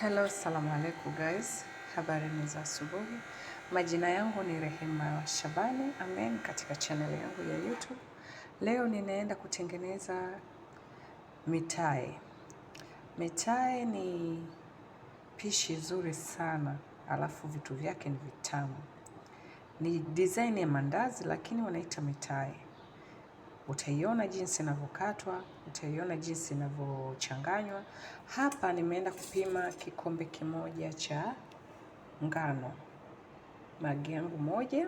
Hello, salamu alaikum guys. Habari za asubuhi. Majina yangu ni Rehema Shabani. Amen katika channel yangu ya YouTube. Leo ninaenda kutengeneza mitai. Mitai ni pishi zuri sana. Alafu vitu vyake ni vitamu. Ni design ya mandazi lakini wanaita mitai. Utaiona jinsi inavyokatwa, utaiona jinsi inavyochanganywa. Hapa nimeenda kupima kikombe kimoja cha ngano, magi yangu moja,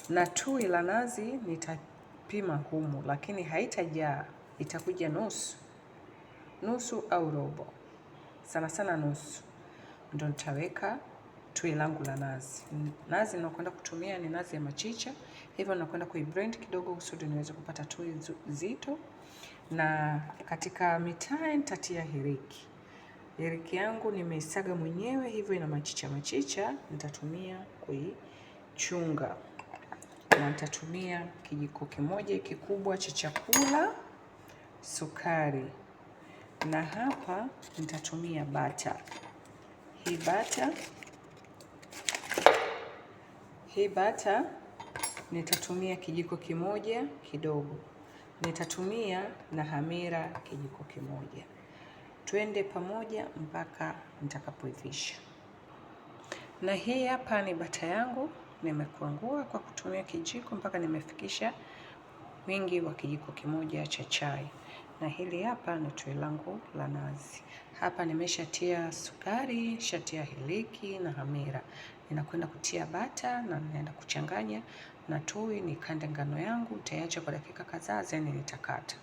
na tui la nazi nitapima humu, lakini haitajaa, itakuja nusu au robo, sana sana nusu, ndio nitaweka tui langu la nazi. Nazi ninakwenda kutumia ni nazi ya machicha, hivyo nakwenda kuiblend kidogo kusudi niweze kupata tui zito. Na katika mitai nitatia hiriki. Hiriki yangu nimeisaga mwenyewe, hivyo ina machicha, nitatumia kuichunga. Na nitatumia kijiko kimoja kikubwa cha chakula, sukari. Na hapa nitatumia bata. Hii bata nitatumia kijiko kimoja kidogo. Nitatumia na hamira kijiko kimoja. Twende pamoja mpaka nitakapoivisha. Na hii hapa ni bata yangu, nimekwangua kwa kutumia kijiko mpaka nimefikisha wingi wa kijiko kimoja cha chai. Na hili hapa ni tui langu la nazi. Hapa nimeshatia sukari, shatia hiliki na hamira. Ninakwenda kutia bata na ninaenda kuchanganya na tui, nikande ngano yangu, nitaiacha kwa dakika kadhaa then nitakata.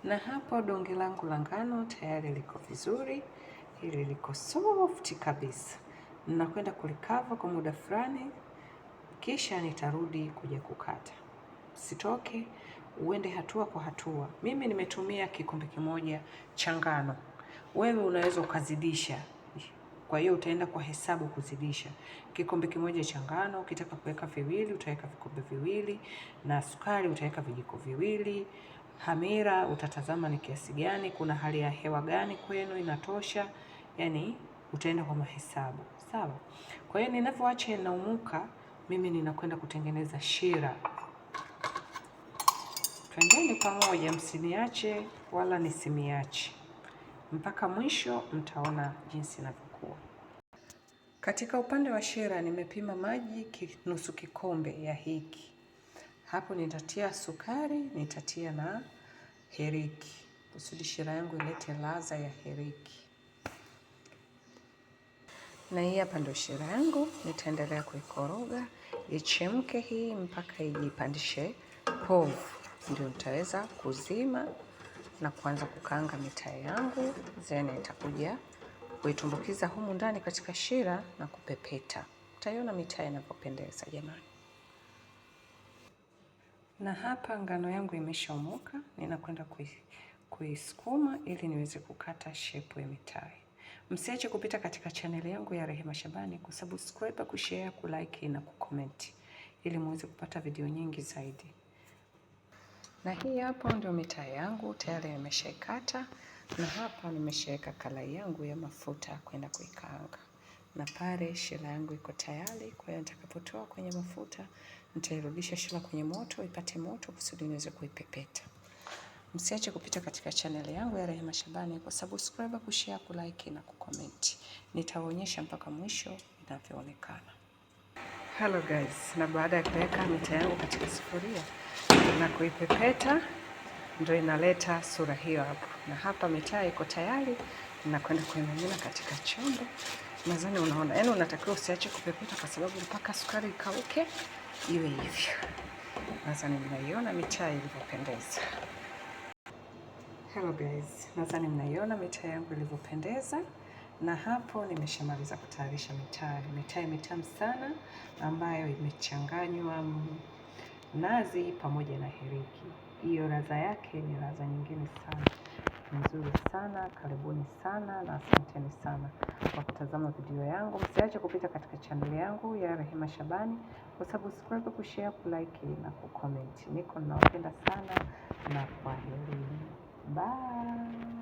Na hapo donge langu la ngano tayari liko vizuri, hili liko soft kabisa. Ninakwenda kulikava kwa muda fulani, kisha nitarudi kuja kukata. Sitoke, uende hatua kwa hatua. Mimi nimetumia kikombe kimoja cha ngano. Wewe unaweza ukazidisha. Kwa hiyo utaenda kwa hesabu kuzidisha. Kikombe kimoja cha ngano, ukitaka kuweka viwili, utaweka vikombe viwili, na sukari utaweka vijiko viwili. Hamira utatazama ni kiasi gani, kuna hali ya hewa gani kwenu inatosha, yani utaenda kwa mahesabu. Sawa? Kwa hiyo ninavyoacha inaumuka, mimi ninakwenda kutengeneza shira. Twendeni pamoja, msiniache wala nisimiache. Mpaka mwisho mtaona jinsi inavyokuwa. Katika upande wa shira nimepima maji nusu kikombe ya hiki. Hapo nitatia sukari, nitatia na hiriki. Kusudi shira yangu ilete ladha ya hiriki. Na hii hapa ndio shira yangu, nitaendelea kuikoroga ichemke hii mpaka ijipandishe povu. Ndio nitaweza kuzima na kuanza kukaanga mitai yangu, then nitakuja kuitumbukiza humu ndani katika shira na kupepeta. Utaiona mitai inavyopendeza jamani. Na hapa ngano yangu imeshaumuka, ninakwenda kuisukuma ili niweze kukata shape ya mitai. Msiache kupita katika channel yangu ya Rehema Shabani, kusubscribe, kushare, kulike na kucomment ili muweze kupata video nyingi zaidi. Na hii hapo ndio mitai yangu tayari nimeshaikata, na hapa nimeshaweka kalai yangu ya mafuta kwenda kuikaanga. Na pale shira yangu iko tayari, kwa hiyo nitakapotoa kwenye mafuta nitairudisha shira kwenye moto ipate moto kusudi niweze kuipepeta. Msiache kupita katika channel yangu ya Rehema Shabani, kwa subscribe, kushare, kulike na kucomment. Nitaonyesha mpaka mwisho inavyoonekana. Hello guys, na baada ya kuweka mitai yangu katika sufuria na kuipepeta ndio inaleta sura hiyo hapo. Na hapa mitai iko tayari, ninakwenda kuimimina katika chombo. Nadhani unaona, yaani unatakiwa usiache kupepeta kwa sababu mpaka sukari ikauke iwe hivyo. Nadhani mnaiona mitai ilivyopendeza. Hello guys, nadhani mnaiona mitai yangu ilivyopendeza. Na hapo nimeshamaliza kutayarisha mitai. Mitai mitamu sana ambayo imechanganywa nazi pamoja na hiriki. Hiyo ladha yake ni ladha nyingine sana. Nzuri sana, karibuni sana na asanteni sana kwa kutazama video yangu. Msiache kupita katika channel yangu ya Rehema Shabani, kusubscribe, kushare, kulike na kucomment. Niko nawapenda sana na kwaherini. Bye.